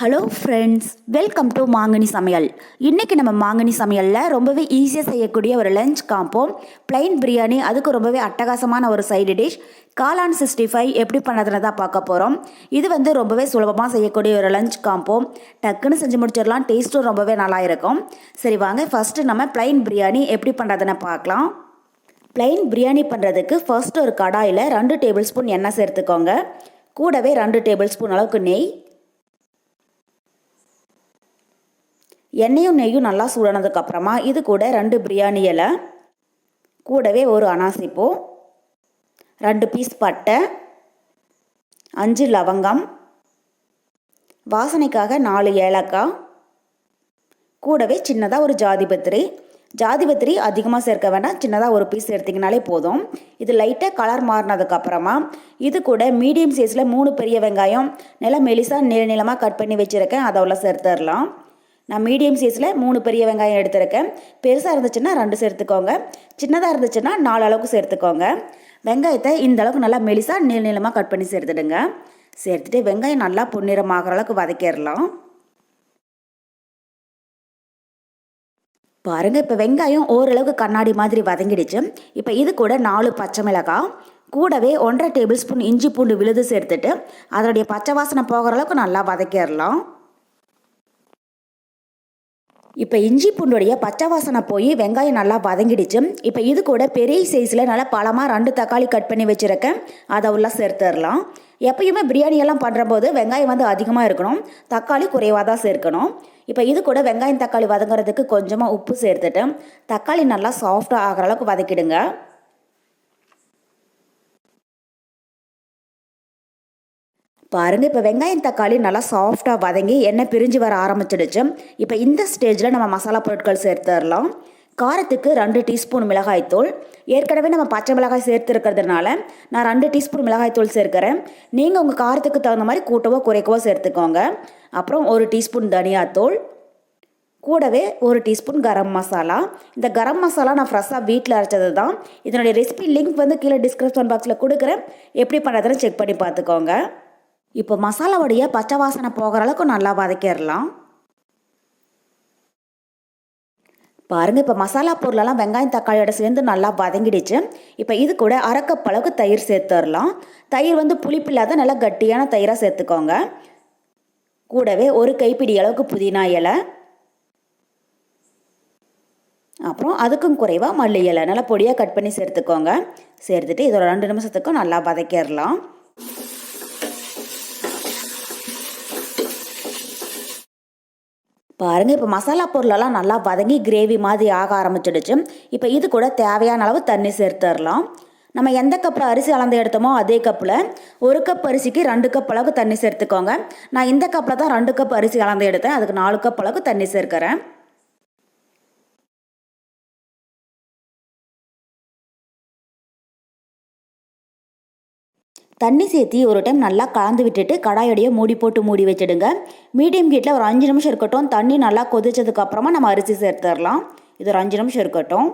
Hello friends, welcome to மாங்கனி சமையல். இன்றைக்கி நம்ம மாங்கனி சமையலில் ரொம்பவே ஈஸியாக செய்யக்கூடிய ஒரு லஞ்ச் காம்போ பிளைன் பிரியாணி, அதுக்கு ரொம்பவே அட்டகாசமான ஒரு சைடு டிஷ் காளான் 65 எப்படி பண்ணுறதுன்னு தான் பார்க்க போகிறோம். இது ரொம்பவே சுலபமாக செய்யக்கூடிய ஒரு லஞ்ச் காம்போ. டக்குன்னு செஞ்சு முடிச்சிடலாம், டேஸ்ட்டும் ரொம்பவே நல்லா இருக்கும். சரி வாங்க, ஃபஸ்ட்டு நம்ம பிளைன் பிரியாணி எப்படி பண்ணுறதுன்னு பார்க்கலாம். பிளைன் பிரியாணி பண்ணுறதுக்கு ஃபர்ஸ்ட் ஒரு கடாயில் 2 டேபிள் ஸ்பூன் எண்ணெய் சேர்த்துக்கோங்க. கூடவே 2 டேபிள் ஸ்பூன் அளவுக்கு நெய். எண்ணெயும் நெய்யும் நல்லா சூடானதுக்கப்புறமா இது கூட 2 பிரியாணி இலை, கூடவே ஒரு அனாசிப்பூ, 2 பீஸ் பட்டை, 5 லவங்கம், வாசனைக்காக 4 ஏலக்காய், கூடவே சின்னதாக ஒரு ஜாதிபத்திரி அதிகமாக சேர்க்க வேண்டாம், சின்னதாக ஒரு பீஸ் சேர்த்திங்கனாலே போதும். இது லைட்டாக கலர் மாறினதுக்கப்புறமா இது கூட மீடியம் சைஸில் 3 பெரிய வெங்காயம் நல்லா மெலிசாக நீளமாக கட் பண்ணி வச்சுருக்கேன், அதை உள்ள சேர்த்துடலாம். நான் மீடியம் சைஸில் 3 பெரிய வெங்காயம் எடுத்துருக்கேன். பெருசாக இருந்துச்சுன்னா 2 சேர்த்துக்கோங்க, சின்னதாக இருந்துச்சுன்னா 4 அளவுக்கு சேர்த்துக்கோங்க. வெங்காயத்தை இந்த அளவுக்கு நல்லா மெலிசாக நீளமாக கட் பண்ணி சேர்த்துடுங்க. சேர்த்துட்டு வெங்காயம் நல்லா பொன்னிறமாகிற அளவுக்கு வதக்கிடலாம். பாருங்கள், இப்போ வெங்காயம் ஓரளவுக்கு கண்ணாடி மாதிரி வதங்கிடுச்சு. இப்போ இது கூட 4 பச்சை மிளகாய், கூடவே 1.5 டேபிள் ஸ்பூன் இஞ்சி பூண்டு விழுது சேர்த்துட்டு அதனுடைய பச்சை வாசனை போகிற அளவுக்கு நல்லா வதக்கிடலாம். இப்போ இஞ்சி பூண்டுடைய பச்சை வாசனை போய் வெங்காயம் நல்லா வதங்கிடுச்சு. இப்போ இது கூட பெரிய சைஸில் நல்லா பழமாக 2 தக்காளி கட் பண்ணி வச்சுருக்கேன், அதை உள்ள சேர்த்துடலாம். எப்பயுமே பிரியாணியெல்லாம் பண்ணுறபோது வெங்காயம் அதிகமாக இருக்கணும், தக்காளி குறைவாக தான் சேர்க்கணும். இப்போ இது கூட வெங்காயம் தக்காளி வதங்குறதுக்கு கொஞ்சமாக உப்பு சேர்த்துட்டு தக்காளி நல்லா சாஃப்டாக ஆகிற அளவுக்கு வதக்கிடுங்க. பாருங்கள், இப்போ வெங்காயம் தக்காளி நல்லா சாஃப்டாக வதங்கி எண்ணெய் பிரிஞ்சு வர ஆரம்பிச்சிடுச்சு. இப்போ இந்த ஸ்டேஜில் நம்ம மசாலா பொருட்கள் சேர்த்துடலாம். காரத்துக்கு 2 டீஸ்பூன் மிளகாய்த்தூள். ஏற்கனவே நம்ம பச்சை மிளகாய் சேர்த்துருக்கிறதுனால நான் 2 டீஸ்பூன் மிளகாய்த்தூள் சேர்க்குறேன். நீங்கள் உங்கள் காரத்துக்கு தகுந்த மாதிரி கூட்டவோ குறைக்கவோ சேர்த்துக்கோங்க. அப்புறம் 1 டீஸ்பூன் தனியாத்தூள், கூடவே 1 டீஸ்பூன் கரம் மசாலா. இந்த கரம் மசாலா நான் ஃப்ரெஷ்ஷாக வீட்டில் அரைச்சது தான். இதனுடைய ரெசிபி லிங்க் கீழே டிஸ்கிரிப்ஷன் பாக்ஸில் கொடுக்குறேன், எப்படி பண்ணுறதுன்னு செக் பண்ணி பார்த்துக்கோங்க. இப்போ மசாலாவுடைய பச்சை வாசனை போகிற அளவுக்கு நல்லா வதக்கிடலாம். பாருங்கள், இப்போ மசாலா பொருளெல்லாம் வெங்காயம் தக்காளியோட சேர்ந்து நல்லா வதங்கிடுச்சு. இப்போ இது கூட 1/2 கப் அளவுக்கு தயிர் சேர்த்துடலாம். தயிர் புளிப்பு இல்லாத நல்லா கட்டியான தயிராக சேர்த்துக்கோங்க. கூடவே 1 கைப்பிடி அளவுக்கு புதினா இலை, அப்புறம் அதுக்கும் குறைவாக மல்லி இலை நல்லா பொடியாக கட் பண்ணி சேர்த்துக்கோங்க. சேர்த்துட்டு இதோட 2 நிமிஷத்துக்கும் நல்லா வதக்கிடலாம். பாருங்கள், இப்போ மசாலா பொருளெல்லாம் நல்லா வதங்கி கிரேவி மாதிரி ஆக ஆரம்பிச்சிடுச்சு. இப்போ இது கூட தேவையான அளவு தண்ணி சேர்த்துடலாம். நம்ம எந்த கப்பில் அரிசி அளந்து எடுத்தோமோ அதே கப்பில் 1 கப் அரிசிக்கு 2 கப் அளவுக்கு தண்ணி சேர்த்துக்கோங்க. நான் இந்த கப்பில் தான் 2 கப் அரிசி அளந்து எடுத்தேன், அதுக்கு 4 கப் அளவுக்கு தண்ணி சேர்க்கிறேன். தண்ணி சேர்த்தி ஒரு டைம் நல்லா கலந்து விட்டுட்டு கடாயோடைய மூடி வச்சுடுங்க. மீடியம் ஹீட்டில் ஒரு 5 நிமிஷம் இருக்கட்டும். தண்ணி நல்லா கொதிச்சதுக்கப்புறமா நம்ம அரிசி சேர்த்துடலாம். இது ஒரு 5 நிமிஷம் இருக்கட்டும்.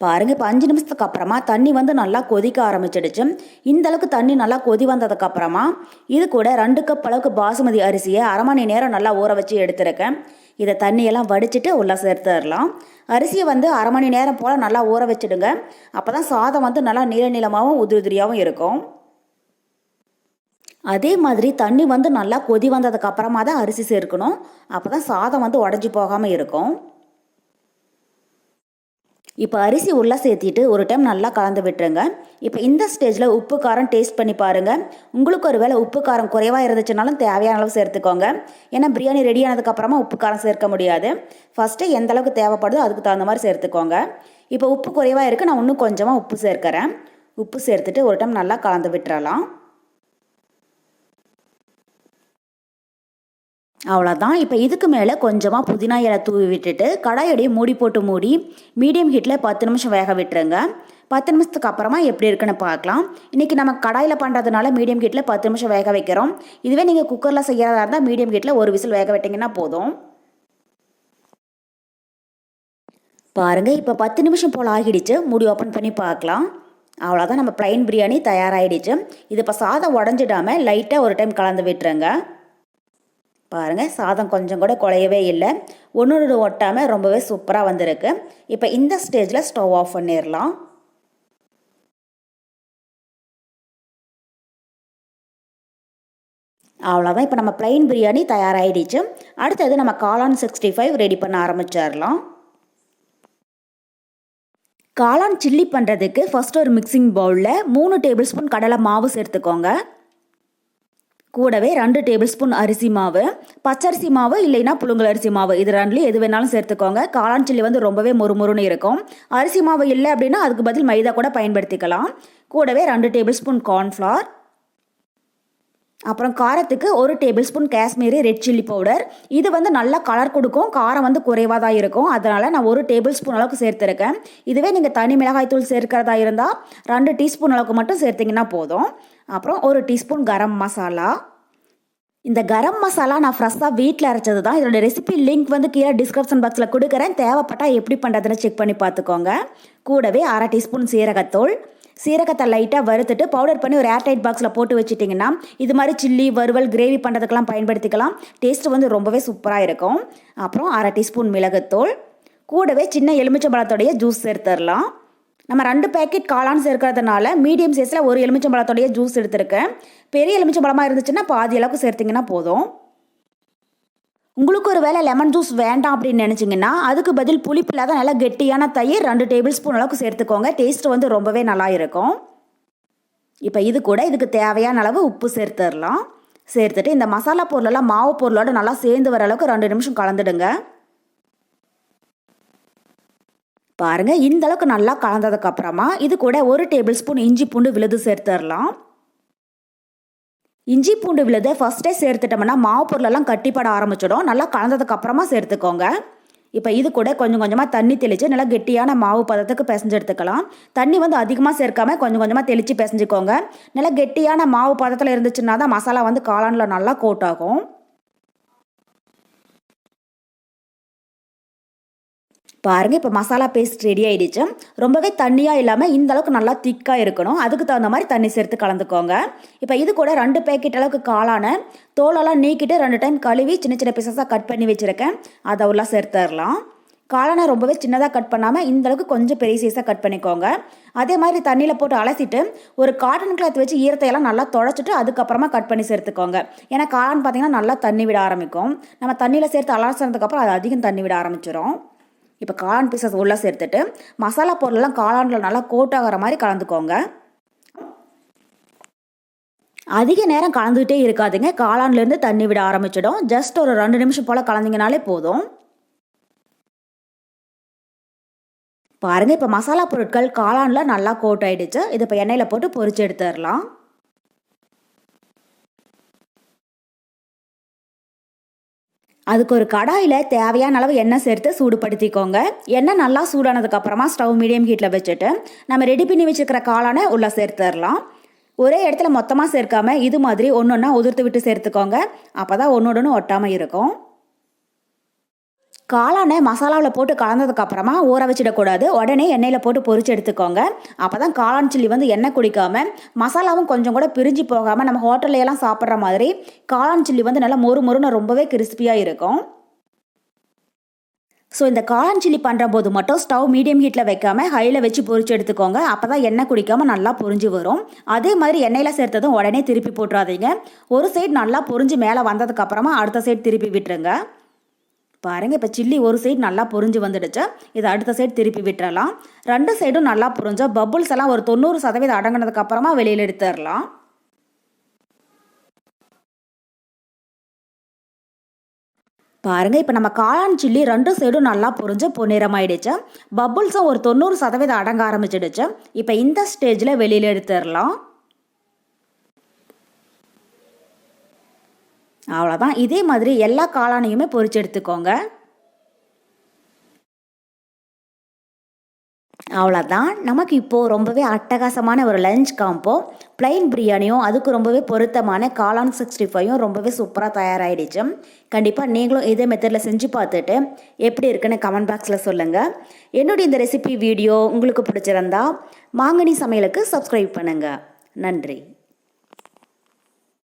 பாருங்கள், இப்போ 5 நிமிஷத்துக்கு அப்புறமா தண்ணி நல்லா கொதிக்க ஆரம்பிச்சிடுச்சு. இந்த அளவுக்கு தண்ணி நல்லா கொதி வந்ததுக்கப்புறமா இது கூட 2 கப் அளவுக்கு பாசுமதி அரிசியை 1/2 மணி நேரம் நல்லா ஊற வச்சு எடுத்துருக்கேன். இதை தண்ணியெல்லாம் வடிச்சிட்டு உள்ளே சேர்த்துடலாம். அரிசியை 1/2 மணி நேரம் போல் நல்லா ஊற வச்சுடுங்க. அப்போ தான் சாதம் நல்லா நீளமாகவும் உதிரியாகவும் இருக்கும். அதே மாதிரி தண்ணி நல்லா கொதி வந்ததுக்கப்புறமா தான் அரிசி சேர்க்கணும். அப்போ தான் சாதம் உடஞ்சி போகாமல் இருக்கும். இப்போ அரிசி உள்ளே சேர்த்திட்டு ஒரு டைம் நல்லா கலந்து விட்டுருங்க. இப்போ இந்த ஸ்டேஜில் உப்பு காரம் டேஸ்ட் பண்ணி பாருங்கள். உங்களுக்கு ஒரு வேளை உப்பு காரம் குறைவாக இருந்துச்சுனாலும் தேவையான அளவு சேர்த்துக்கோங்க. ஏன்னா பிரியாணி ரெடி ஆனதுக்கப்புறமா உப்பு காரம் சேர்க்க முடியாது. ஃபஸ்ட்டு எந்த அளவுக்கு தேவைப்படுதோ அதுக்கு தகுந்த மாதிரி சேர்த்துக்கோங்க. இப்போ உப்பு குறைவாக இருக்குது, நான் இன்னும் கொஞ்சமாக உப்பு சேர்க்குறேன். உப்பு சேர்த்துட்டு ஒரு டைம் நல்லா கலந்து விட்டுறலாம். அவ்வளோதான். இப்போ இதுக்கு மேலே கொஞ்சமாக புதினா இலை தூவி விட்டுட்டு கடாயோடைய மூடி மீடியம் ஹீட்டில் 10 நிமிஷம் வேக விட்டுருங்க. 10 நிமிஷத்துக்கு அப்புறமா எப்படி இருக்குன்னு பார்க்கலாம். இன்றைக்கி நம்ம கடாயில் பண்ணுறதுனால மீடியம் ஹீட்டில் 10 நிமிஷம் வேக வைக்கிறோம். இதுவே நீங்கள் குக்கரில் செய்கிறதா இருந்தால் மீடியம் ஹீட்டில் 1 விசில் வேக விட்டிங்கன்னா போதும். பாருங்கள், இப்போ 10 நிமிஷம் போல் ஆகிடுச்சு. மூடி ஓப்பன் பண்ணி பார்க்கலாம். அவ்வளோதான், நம்ம ப்ளைன் பிரியாணி தயாராகிடுச்சு. இது இப்போ சாதம் உடஞ்சிடாமல் லைட்டாக ஒரு டைம் கலந்து விட்டுருங்க. பாருங்கள், சாதம் கொஞ்சம் கூட குலையவே இல்லை, ஒன்று ஒட்டாமல் ரொம்பவே சூப்பராக வந்திருக்கு. இப்போ இந்த ஸ்டேஜில் ஸ்டவ் ஆஃப் பண்ணிடலாம். அவ்வளோதான், இப்போ நம்ம ப்ளைன் பிரியாணி தயாராகிடுச்சு. அடுத்தது நம்ம காளான் 65 ரெடி பண்ண ஆரம்பிச்சிடலாம். காளான் சில்லி பண்ணுறதுக்கு ஃபஸ்ட்டு ஒரு மிக்சிங் பவுலில் 3 டேபிள் ஸ்பூன் கடலை மாவு சேர்த்துக்கோங்க. கூடவே 2 டேபிள் ஸ்பூன் அரிசி மாவு, பச்சரிசி மாவு இல்லைன்னா புழுங்கல் அரிசி மாவு, இது ரெண்டுலையும் எது வேணாலும் சேர்த்துக்கோங்க. காளான் சில்லி வந்து ரொம்பவே மொறுமொறுன்னு இருக்கும். அரிசி மாவு இல்லை அப்படின்னா அதுக்கு பதில் மைதா கூட பயன்படுத்திக்கலாம். கூடவே 2 டேபிள் ஸ்பூன் கார்ன்ஃப்ளவர், அப்புறம் காரத்துக்கு 1 table spoon Kashmiri red chilli powder. இது வந்து நல்லா கலர் கொடுக்கும், காரம் வந்து குறைவாக தான் இருக்கும், அதனால் நான் 1 டேபிள் ஸ்பூன் அளவுக்கு சேர்த்துருக்கேன். இதுவே நீங்கள் தனி மிளகாய் தூள் சேர்க்கிறதா இருந்தால் 2 டீஸ்பூன் அளவுக்கு மட்டும் சேர்த்திங்கன்னா போதும். அப்புறம் 1 டீஸ்பூன் கரம் மசாலா. இந்த கரம் மசாலா நான் ஃப்ரெஷ்ஷாக வீட்டில் அரைச்சது தான். இதோட ரெசிபி லிங்க் வந்து கீழே டிஸ்கிரிப்ஷன் பாக்ஸில் கொடுக்குறேன், தேவைப்பட்டால் எப்படி பண்ணுறதுன்னு செக் பண்ணி பார்த்துக்கோங்க. கூடவே 1/2 டீஸ்பூன் சீரகத்தூள். சீரகத்தை லைட்டாக வறுத்துட்டு பவுடர் பண்ணி ஒரு ஏர்டைட் பாக்ஸில் போட்டு வச்சுட்டிங்கன்னா இது மாதிரி சில்லி வறுவல் கிரேவி பண்ணுறதுக்கெல்லாம் பயன்படுத்திக்கலாம். டேஸ்ட்டு வந்து ரொம்பவே சூப்பராக இருக்கும். அப்புறம் 1/2 டீஸ்பூன் மிளகுத்தூள். கூடவே சின்ன எலுமிச்சம்பழத்தோடைய ஜூஸ் சேர்த்துடலாம். நம்ம 2 பேக்கெட் காளான் சேர்க்கறதுனால மீடியம் சைஸில் 1 எலுமிச்சம்பழத்தோடைய ஜூஸ் எடுத்துருக்கேன். பெரிய எலுமிச்சம்பழமாக இருந்துச்சுன்னா பாதி அளவுக்கு சேர்த்திங்கன்னா போதும். உங்களுக்கு ஒரு வேளை லெமன் ஜூஸ் வேண்டாம் அப்படின்னு நினச்சிங்கன்னா அதுக்கு பதில் புளிப்பு இல்லாத நல்லா கெட்டியான தயிர் 2 டேபிள் ஸ்பூன் அளவுக்கு சேர்த்துக்கோங்க. டேஸ்ட் வந்து ரொம்பவே நல்லா இருக்கும். இப்போ இது கூட இதுக்கு தேவையான அளவு உப்பு சேர்த்துடலாம். சேர்த்துட்டு இந்த மசாலா பொருளெல்லாம் மாவு பொருளோட நல்லா சேர்ந்து வர அளவுக்கு 2 நிமிஷம் கலந்துடுங்க. பாருங்கள், இந்த அளவுக்கு நல்லா கலந்ததுக்கப்புறமா இது கூட 1 டேபிள் ஸ்பூன் இஞ்சி பூண்டு விழுது சேர்த்துடலாம். இஞ்சி பூண்டு விழுதை ஃபஸ்ட்டே சேர்த்துட்டோம்னா மாவு பொருளெல்லாம் கட்டிப்பட ஆரம்பிச்சிடும். நல்லா கலந்ததுக்கப்புறமா சேர்த்துக்கோங்க. இப்போ இது கூட கொஞ்சம் கொஞ்சமாக தண்ணி தெளித்து நல்லா கெட்டியான மாவு பதத்துக்கு பிசைஞ்சு எடுத்துக்கலாம். தண்ணி வந்து அதிகமாக சேர்க்காம கொஞ்சம் கொஞ்சமாக தெளித்து பிசைஞ்சிக்கோங்க. நல்லா கெட்டியான மாவு பதத்தில் இருந்துச்சுன்னா தான் மசாலா வந்து காளானில் நல்லா கோட் ஆகும். பாருங்கள், இப்போ மசாலா பேஸ்ட் ரெடி ஆகிடுச்சு. ரொம்பவே தண்ணியாக இல்லாமல் இந்த அளவுக்கு நல்லா திக்காக இருக்கணும். அதுக்கு தகுந்த மாதிரி தண்ணி சேர்த்து கலந்துக்கோங்க. இப்போ இது கூட 2 பேக்கெட் அளவுக்கு காளான தோலெல்லாம் நீக்கிட்டு 2 டைம் கழுவி சின்ன சின்ன பீசஸாக கட் பண்ணி வச்சுருக்கேன். அதை உள்ள சேர்த்துடலாம். காளானை ரொம்பவே சின்னதாக கட் பண்ணாமல் இந்த அளவுக்கு கொஞ்சம் பெரிய சைஸாக கட் பண்ணிக்கோங்க. அதே மாதிரி தண்ணியில் போட்டு அலசிட்டு ஒரு காட்டன் கிளாத் வச்சு ஈரத்தையெல்லாம் நல்லா துடைச்சிட்டு அதுக்கப்புறமா கட் பண்ணி சேர்த்துக்கோங்க. ஏன்னா காளான் பார்த்திங்கன்னா நல்லா தண்ணி விட ஆரம்பிக்கும். நம்ம தண்ணியில் சேர்த்து அலசினதுக்கப்புறம் அது அதிகம் தண்ணி விட ஆரம்பிச்சிடும். இப்போ காளான் பீசஸ் உள்ளே சேர்த்துட்டு மசாலா பொருளெல்லாம் காளானில் நல்லா கோட் ஆகிற மாதிரி கலந்துக்கோங்க. அதிக நேரம் கலந்துக்கிட்டே இருக்காதுங்க, காளான்லேருந்து தண்ணி விட ஆரம்பிச்சிடும். ஜஸ்ட் ஒரு 2 நிமிஷம் போல் கலந்திங்கனாலே போதும். பாருங்கள், இப்போ மசாலா பொருட்கள் காளானில் நல்லா கோட் ஆகிடுச்சு. இது இப்போ எண்ணெயில் போட்டு பொரிச்சு எடுத்துடலாம். அதுக்கு ஒரு கடாயில் தேவையான அளவு எண்ணெய் சேர்த்து சூடுபடுத்திக்கோங்க. எண்ணெய் நல்லா சூடானதுக்கப்புறமா ஸ்டவ் மீடியம் ஹீட்டில் வச்சுட்டு நம்ம ரெடி பண்ணி வச்சுருக்கிற காளானை உள்ளே சேர்த்துடலாம். ஒரே இடத்துல மொத்தமாக சேர்க்காம இது மாதிரி ஒன்று ஒன்றா உதிர்த்து விட்டு சேர்த்துக்கோங்க. அப்போ தான் ஒன்று ஒட்டாமல் இருக்கும். காளானை மசாலாவில் போட்டு கலந்ததுக்கப்புறமா ஊற வச்சிடக்கூடாது. உடனே எண்ணெயில் போட்டு பொரிச்சு எடுத்துக்கோங்க. அப்போ தான் காளான் சில்லி வந்து எண்ணெய் குடிக்காமல் மசாலாவும் கொஞ்சம் கூட பிரிஞ்சு போகாமல் நம்ம ஹோட்டல்லையெல்லாம் சாப்பிட்ற மாதிரி காளான் சில்லி வந்து நல்லா மொறுன்னு ரொம்பவே கிறிஸ்பியாக இருக்கும். ஸோ இந்த காளான் சில்லி பண்ணுற போது மட்டும் ஸ்டவ் மீடியம் ஹீட்டில் வைக்காமல் ஹையில் வச்சு பொரிச்சு எடுத்துக்கோங்க. அப்போ தான் எண்ணெய் குடிக்காமல் நல்லா பொரிஞ்சு வரும். அதே மாதிரி எண்ணெயில் சேர்த்ததும் உடனே திருப்பி போட்டுறாதீங்க. ஒரு சைடு நல்லா பொரிஞ்சு மேலே வந்ததுக்கப்புறமா அடுத்த சைடு திருப்பி விட்டுருங்க. பாருங்கள், இப்போ சில்லி ஒரு சைடு நல்லா பொரிஞ்சு வந்துடுச்சு. இதை அடுத்த சைடு திருப்பி விட்டுறலாம். 2 சைடும் நல்லா பொரிஞ்சா பபுள்ஸ் எல்லாம் ஒரு 90% அடங்கினதுக்கப்புறமா வெளியில் எடுத்துடலாம். பாருங்கள், இப்போ நம்ம காளான் சில்லி 2 சைடும் நல்லா பொரிஞ்சு பொன்னிறமாயிடுச்சு. பபுள்ஸும் ஒரு 90% அடங்க ஆரம்பிச்சிடுச்சு. இப்போ இந்த ஸ்டேஜில் வெளியில் எடுத்துடலாம். அவ்வளோதான், இதே மாதிரி எல்லா காளானையுமே பொரிச்சு எடுத்துக்கோங்க. அவ்வளோதான். நமக்கு இப்போது ரொம்பவே அட்டகாசமான ஒரு லஞ்ச் காம்போ ப்ளைன் பிரியாணியும் அதுக்கு ரொம்பவே பொருத்தமான காளான் 65யும் ரொம்பவே சூப்பராக தயாராகிடுச்சு. கண்டிப்பாக நீங்களும் இதே மெத்தடில் செஞ்சு பார்த்துட்டு எப்படி இருக்குன்னு கமெண்ட் பாக்ஸில் சொல்லுங்கள். என்னுடைய இந்த ரெசிபி வீடியோ உங்களுக்கு பிடிச்சிருந்தா மாங்கனி சமையலுக்கு சப்ஸ்கிரைப் பண்ணுங்கள். நன்றி.